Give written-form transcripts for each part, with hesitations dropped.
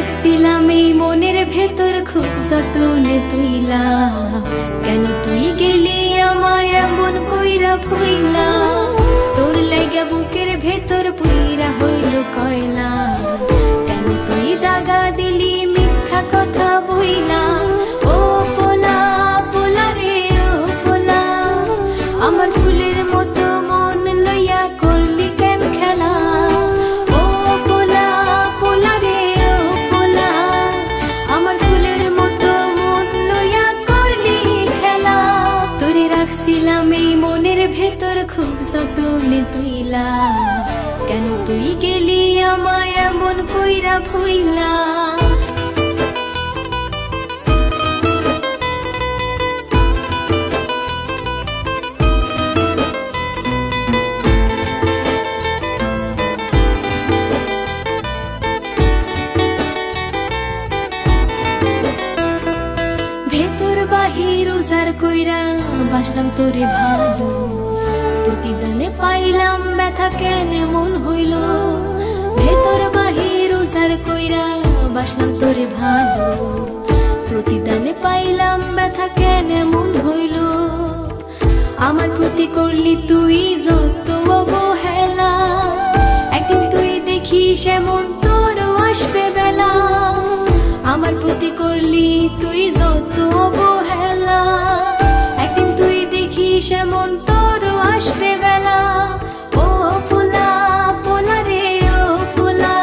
রাখছিলাম এই মনের ভেতর খুব যতনে তুইলা, কেন তুই গেলি আমায় এমন কইরা ভুইলা। তোর লাগা বুকের ভেতর পুইরা হইল কয়লা, কেন তুই দাগা দিলি মিথ্যা কথা বইলা। ও পোলা পোলা রে ও পোলা, আমার ফুলের মতো মন লইয়া করলি কেন খেলা। ও পোলা পোলা রে ও পোলা, আমার ফুলের মতো মন লইয়া করলি খেলা। তোরে রাখছিলাম এই মনের ভেতর খুব যতনে তুইলা, কেন তুই গেলি আমায় এমন কইরা ভুইলা। ভেতর বাহির উজার কইরা বাসলাম তোরে ভালো, প্রতিদানে পাইলাম ব্যথা কেন মন হইল। ভেতর বাহির উজার কইরা বাসলাম তোরে ভালো, প্রতিদানে পাইলাম ব্যথা কেন মন হইল। আমার প্রতি করলি তুই যত অবহেলা, একদিন তুই দেখিস এমন তোরও আসবে বেলা। আমার প্রতি করলি তুই যত অবহেলা, একদিন তুই দেখিস এমন তোরও আসবে বেলা। ও পোলা পোলা রে ও পোলা,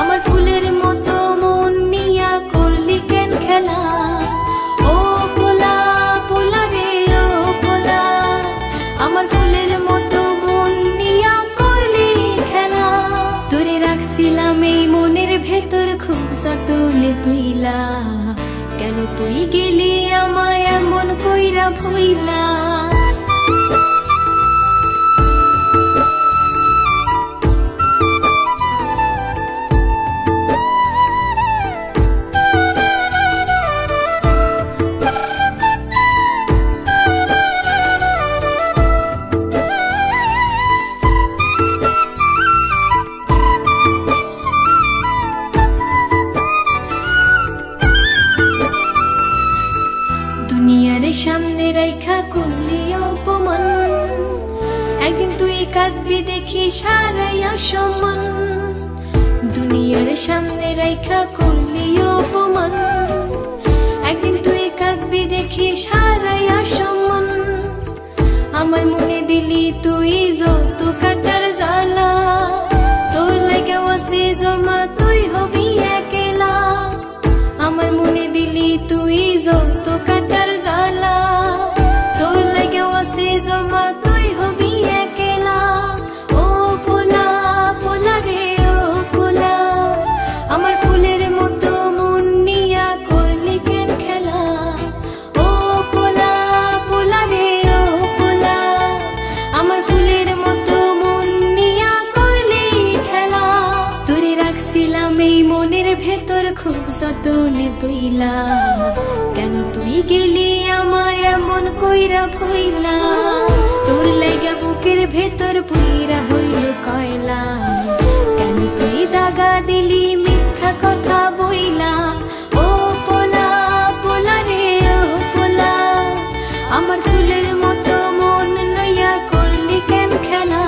আমার ফুলের মতো মন নিয়া করলি কেন খেলা। ও পোলা পোলা রে ও পোলা, আমার ফুলের মতো মন নিয়া করলি খেলা। তোরে রাখছিলাম এই মনের ভেতর খুব যতনে তুইলা, কেন তুই গেলি আমায় এমন কইরা ভুইলা। দুনিয়ার সামনে রেখা করলি অপমান, একদিন তুই কাঁদবি দেখি সারাই অসম্মান। দুনিয়ার সামনে রেখা করলি অপমান, একদিন তুই কাঁদবি দেখি সারাই অসম্মান। আমার মনে দিলি তুই যত কাটার জ্বালা, তোর লাগে ওসে জমা তুই হবি একলা। আমার মনে দিলি তুই যত কাটার জ্বালা, তোর লাগে ওসে জমা তুই হবি একলা। ও পোলা পোলা রে ও পোলা, আমার ফুলের মতো মন নিয়া করলি কেন খেলা। ও পোলা পোলা রে ও পোলা, আমার ফুলের মতো মন নিয়া করলি খেলা। তোরে রাখছিলাম এই মনের ভেতর খুব যতনে তুইলা, কেন তুই গেলি আমায় এমন কইরা ভুইলা। তোর লাগা বুকের ভেতর পুইরা হইল কয়লা, কেন তুই দাগা দিলি মিথ্যা কথা বইলা। ও পোলা পোলা রে ও পোলা, আমার ফুলের মতো মন লইয়া করলি কেন খেলা।